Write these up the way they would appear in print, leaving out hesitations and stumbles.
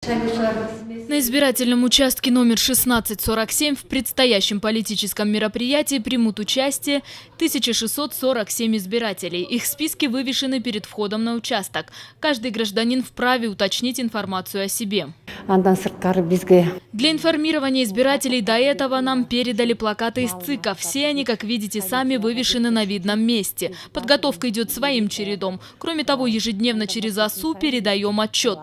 На избирательном участке номер 1647 в предстоящем политическом мероприятии примут участие 1647 избирателей. Их списки вывешены перед входом на участок. Каждый гражданин вправе уточнить информацию о себе. Для информирования избирателей до этого нам передали плакаты из ЦИКа. Все они, как видите сами, вывешены на видном месте. Подготовка идет своим чередом. Кроме того, ежедневно через ОСУ передаем отчет.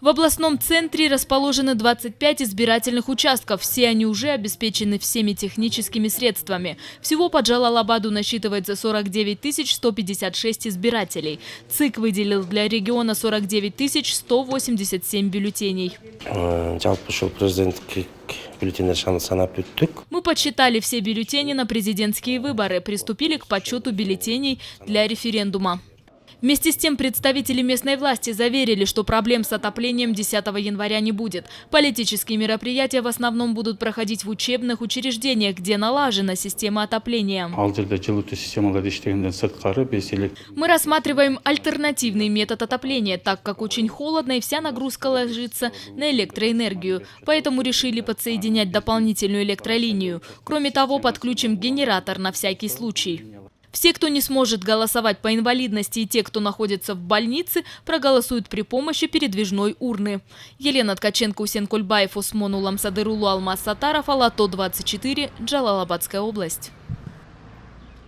В областном центре расположены 25 избирательных участков. Все они уже обеспечены всеми техническими средствами. Всего по Джалалабаду насчитывается 49 156 избирателей. ЦИК выделил для региона 49 187 бюллетеней. Мы подсчитали все бюллетени на президентские выборы, приступили к подсчету бюллетеней для референдума. Вместе с тем представители местной власти заверили, что проблем с отоплением 10 января не будет. Политические мероприятия в основном будут проходить в учебных учреждениях, где налажена система отопления. Мы рассматриваем альтернативный метод отопления, так как очень холодно и вся нагрузка ложится на электроэнергию. Поэтому решили подсоединять дополнительную электролинию. Кроме того, подключим генератор на всякий случай. Все, кто не сможет голосовать по инвалидности, и те, кто находится в больнице, проголосуют при помощи передвижной урны. Елена Ткаченко, Усен Кульбаев, Осмон Уламсадырулу, Алмаз Сатаров, Алато 24, Джалалабадская область.